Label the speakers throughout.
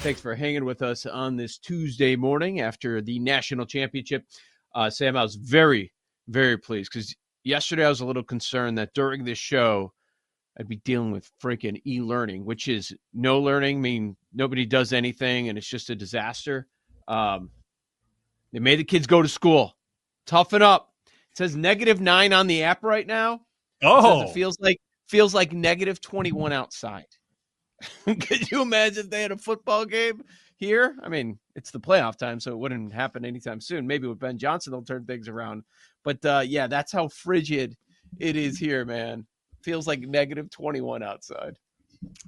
Speaker 1: Thanks for hanging with us on this Tuesday morning after the national championship. Sam, I was very, very pleased because yesterday I was a little concerned that during this show I'd be dealing with freaking e-learning, which is no learning, mean nobody does anything and it's just a disaster. They made the kids go to school. Toughen up. It says -9 on the app right now. It says it feels like -21 outside. Could you imagine if they had a football game here? I mean, it's the playoff time, so it wouldn't happen anytime soon. Maybe with Ben Johnson, they'll turn things around. But, yeah, that's how frigid it is here, man. Feels like -21 outside.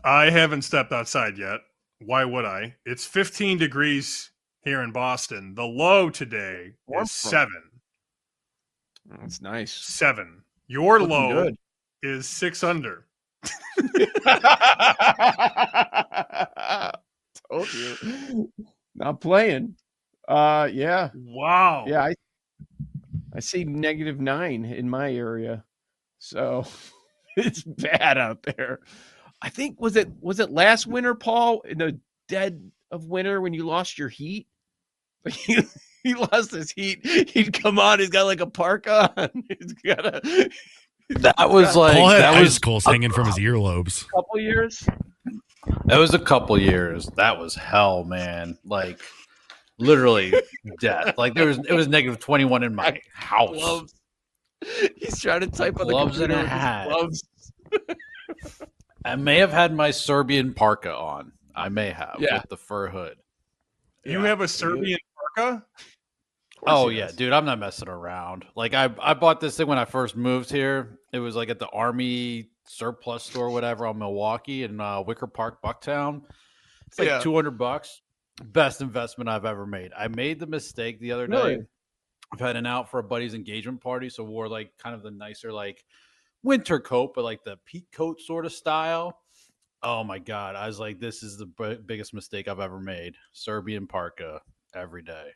Speaker 2: I haven't stepped outside yet. Why would I? It's 15 degrees here in Boston. The low today is 7.
Speaker 1: That's nice.
Speaker 2: 7. Your
Speaker 1: Looking
Speaker 2: low
Speaker 1: good.
Speaker 2: is 6 under.
Speaker 1: Told you. Not playing. Yeah.
Speaker 2: Wow.
Speaker 1: Yeah, I see -9 in my area. So it's bad out there. I think was it last winter, Paul, in the dead of winter when you lost your heat? He lost his heat. He'd come on, he's got like a parka on. He's got a
Speaker 3: That was like
Speaker 4: Paul had
Speaker 3: that was
Speaker 4: icicles hanging from his earlobes.
Speaker 1: couple years.
Speaker 3: That was a couple years. That was hell, man. Like literally death. Like it was -21 in my house.
Speaker 1: Gloves. He's trying to type on the
Speaker 3: Gloves and
Speaker 1: computer
Speaker 3: a
Speaker 1: with his
Speaker 3: hat.
Speaker 1: gloves.
Speaker 3: I may have had my Serbian parka on. I may have with the fur hood.
Speaker 2: You have a Serbian parka?
Speaker 3: Oh yeah, dude, I'm not messing around. Like I bought this thing when I first moved here. It was like at the Army surplus store, or whatever, on Milwaukee in Wicker Park, Bucktown. It's like $200. Best investment I've ever made. I made the mistake the other day.
Speaker 1: Really?
Speaker 3: I've had an out for a buddy's engagement party, so wore like kind of the nicer like winter coat, but like the peak coat sort of style. Oh my god, I was like, this is the biggest mistake I've ever made. Serbian parka every day.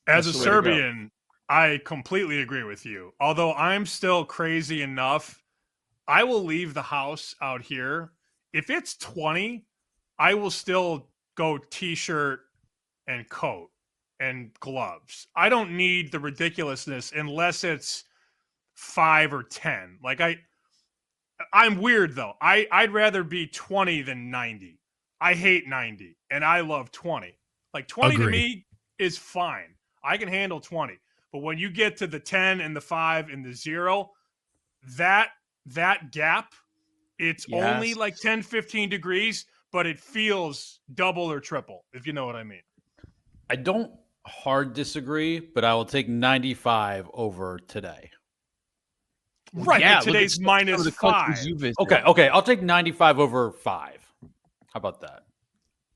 Speaker 2: As a
Speaker 1: That's the way to go.
Speaker 2: Serbian, I completely agree with you. Although I'm still crazy enough, I will leave the house out here. If it's 20, I will still go t-shirt and coat and gloves. I don't need the ridiculousness unless it's 5 or 10. Like I'm weird though. I'd rather be 20 than 90. I hate 90 and I love 20. Like 20 to me is fine. I can handle 20. But when you get to the 10 and the 5 and the 0, that gap, it's only like 10, 15 degrees, but it feels double or triple, if you know what I mean.
Speaker 3: I don't hard disagree, but I will take 95 over today.
Speaker 2: Right.
Speaker 1: Yeah,
Speaker 2: but today's -5.
Speaker 3: Okay. I'll take 95 over 5. How about that?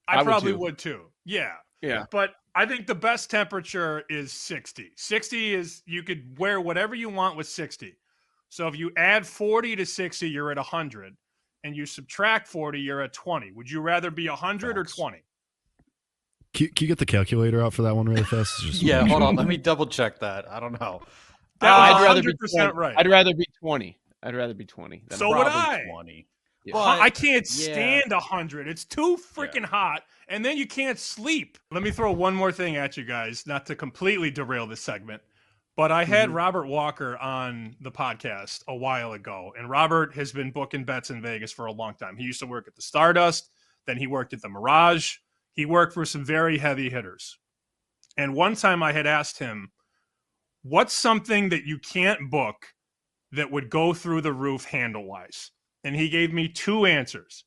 Speaker 2: I probably would too. Yeah.
Speaker 1: Yeah.
Speaker 2: But I think the best temperature is 60. 60 is, you could wear whatever you want with 60. So if you add 40 to 60, you're at 100. And you subtract 40, you're at 20. Would you rather be 100 or 20?
Speaker 4: Can you get the calculator out for that one really fast?
Speaker 3: Yeah, hold on. Let me double check that. I don't know.
Speaker 2: That was
Speaker 1: I'd rather be
Speaker 2: 100% right.
Speaker 1: I'd rather be 20. I'd rather be 20.
Speaker 2: So would I.
Speaker 3: 20.
Speaker 1: Yeah.
Speaker 2: But I can't stand 100. It's too freaking hot. And then you can't sleep. Let me throw one more thing at you guys, not to completely derail this segment. But I had Robert Walker on the podcast a while ago. And Robert has been booking bets in Vegas for a long time. He used to work at the Stardust. Then he worked at the Mirage. He worked for some very heavy hitters. And one time I had asked him, what's something that you can't book that would go through the roof handle-wise? And he gave me 2 answers.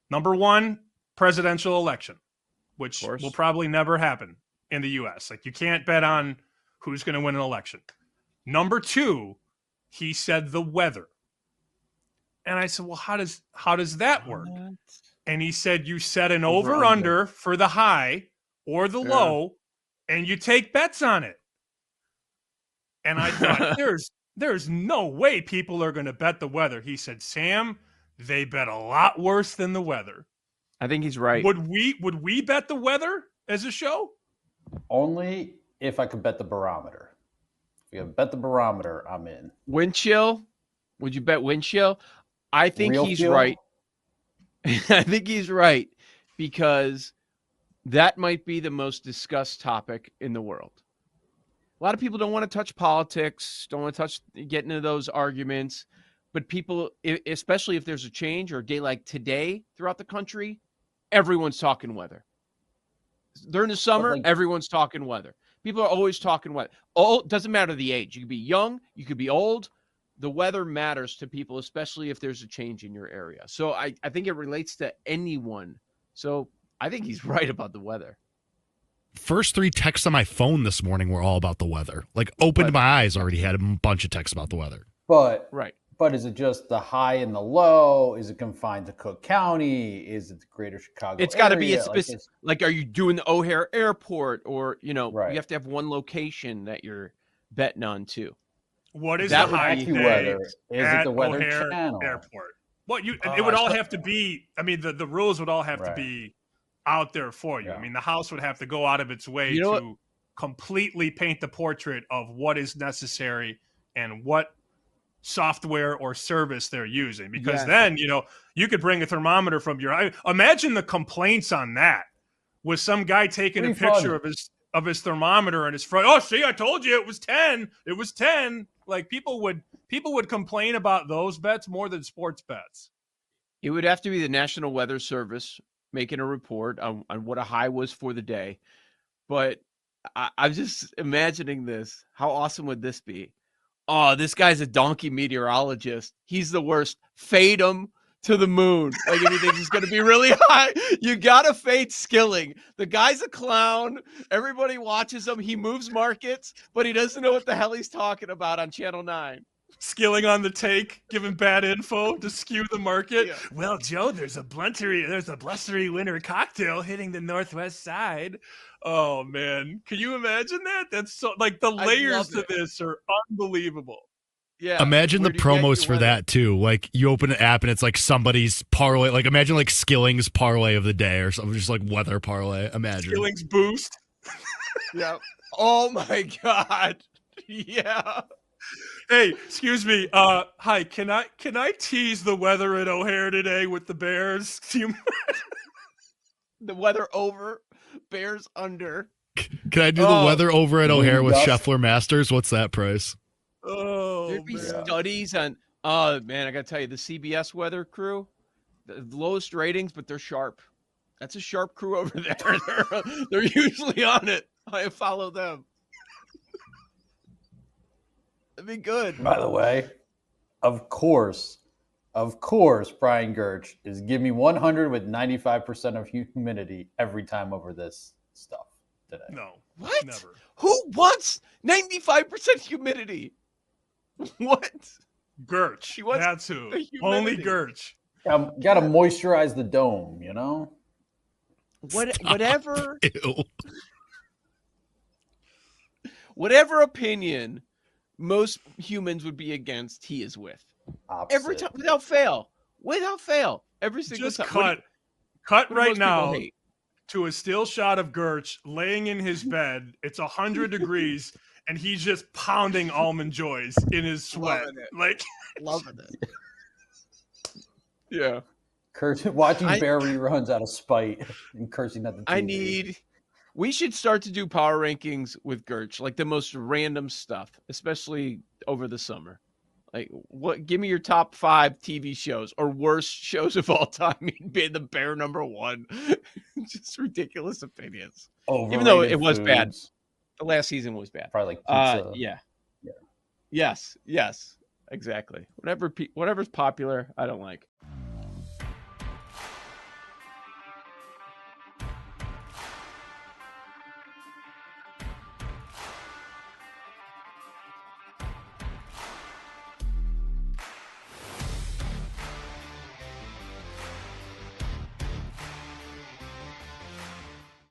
Speaker 2: Number 1, presidential election, which will probably never happen in the U.S. Like, you can't bet on who's going to win an election. Number 2, he said the weather. And I said, well, how does that work? And he said, you set an over-under for the high or the low, and you take bets on it. And I thought, there's no way people are going to bet the weather. He said, Sam, they bet a lot worse than the weather.
Speaker 1: I think he's right.
Speaker 2: Would we bet the weather as a show?
Speaker 3: Only if I could bet the barometer. If you could bet the barometer, I'm in.
Speaker 1: Wind chill? Would you bet wind chill? I think
Speaker 3: Real
Speaker 1: he's
Speaker 3: fuel?
Speaker 1: right. I think he's right because that might be the most discussed topic in the world. A lot of people don't want to touch politics, don't want to get into those arguments. But people, especially if there's a change or a day like today throughout the country, everyone's talking weather. During the summer, everyone's talking weather. People are always talking weather. Doesn't matter the age. You could be young, you could be old. The weather matters to people, especially if there's a change in your area. So I think it relates to anyone. So I think he's right about the weather.
Speaker 4: First 3 texts on my phone this morning were all about the weather. Like, opened my eyes, already had a bunch of texts about the weather.
Speaker 5: But
Speaker 1: right.
Speaker 5: But is it just the high and the low? Is it confined to Cook County? Is it the greater Chicago
Speaker 1: It's got to be
Speaker 5: area?
Speaker 1: a specific, like, are you doing the O'Hare Airport, or, you
Speaker 5: Right.
Speaker 1: you have to have one location that you're betting on too.
Speaker 2: What is
Speaker 1: That
Speaker 2: the
Speaker 1: would
Speaker 2: high
Speaker 1: be
Speaker 2: day
Speaker 5: weather. Is
Speaker 2: at
Speaker 5: it the Weather
Speaker 2: O'Hare
Speaker 5: Channel?
Speaker 2: Airport? Well, it would all have to be. I mean, the rules would all have to
Speaker 5: Right.
Speaker 2: be out there for you.
Speaker 5: Yeah.
Speaker 2: I mean, the house would have to go out of its way
Speaker 1: You know
Speaker 2: to completely paint the portrait of what is necessary and what software or service they're using. Because
Speaker 1: Yes.
Speaker 2: then, you could bring a thermometer from imagine the complaints on that with some guy taking a
Speaker 5: Pretty
Speaker 2: picture
Speaker 5: fun.
Speaker 2: of his thermometer in his front. Oh, see, I told you it was 10. It was 10. Like people would complain about those bets more than sports bets.
Speaker 1: It would have to be the National Weather Service making a report on what a high was for the day. But I'm just imagining this. How awesome would this be? Oh, this guy's a donkey meteorologist. He's the worst. Fade him to the moon. Like, if you think he's going to be really high, you got to fade Skilling. The guy's a clown. Everybody watches him. He moves markets, but he doesn't know what the hell he's talking about on Channel 9.
Speaker 2: Skilling on the take, giving bad info to skew the market.
Speaker 1: Yeah.
Speaker 2: Well, Joe, there's a blustery winter cocktail hitting the northwest side. Oh man, can you imagine that? That's so like the layers to this are unbelievable.
Speaker 1: Yeah.
Speaker 4: Imagine the
Speaker 1: Where do you get
Speaker 4: promos
Speaker 1: your
Speaker 4: for
Speaker 1: weather?
Speaker 4: that too. Like, you open an app and it's like somebody's parlay. Like, imagine like Skilling's parlay of the day or something, just like weather parlay. Imagine.
Speaker 2: Skilling's boost.
Speaker 1: Yeah. Oh my God. Yeah.
Speaker 2: Hey, excuse me. Hi, can I tease the weather at O'Hare today with the Bears?
Speaker 1: The weather over, Bears under.
Speaker 4: Can I do the weather over at O'Hare with
Speaker 5: Yes.
Speaker 4: Scheffler Masters? What's that price?
Speaker 2: Oh,
Speaker 1: There'd be
Speaker 2: man.
Speaker 1: studies on. Oh man, I gotta tell you, the CBS weather crew, the lowest ratings, but they're sharp. That's a sharp crew over there. They're usually on it. I follow them. That'd be good.
Speaker 5: By the way, of course, Brian Gertz is give me 100 with 95% of humidity every time over this stuff today.
Speaker 2: No.
Speaker 1: What?
Speaker 2: Never.
Speaker 1: Who wants 95% humidity? What?
Speaker 2: Gertz.
Speaker 1: She wants
Speaker 2: That's who.
Speaker 1: the
Speaker 2: Only
Speaker 1: humidity.
Speaker 2: Gertz.
Speaker 5: Got to moisturize the dome, you know?
Speaker 1: Whatever.
Speaker 4: Ew.
Speaker 1: Whatever opinion most humans would be against, he is with.
Speaker 5: Opposite.
Speaker 1: Every time, without fail. Every single
Speaker 2: Just
Speaker 1: time. What
Speaker 2: cut
Speaker 1: do
Speaker 2: right
Speaker 1: most people
Speaker 2: now
Speaker 1: hate?
Speaker 2: to a still shot of Gertz laying in his bed. It's 100 degrees, and he's just pounding almond joys in his sweat.
Speaker 1: Loving it.
Speaker 2: Like,
Speaker 1: Loving it. Yeah.
Speaker 5: Watching bear reruns out of spite and cursing at the TV.
Speaker 1: We should start to do power rankings with Gertz, like the most random stuff, especially over the summer. Like, give me your top 5 TV shows or worst shows of all time. Be the Bear #1. Just ridiculous opinions. Even though it was bad.
Speaker 5: Foods.
Speaker 1: The last season was bad.
Speaker 5: Probably like pizza.
Speaker 1: Yeah.
Speaker 5: Yeah.
Speaker 1: Yes. Exactly. Whatever's popular, I don't like.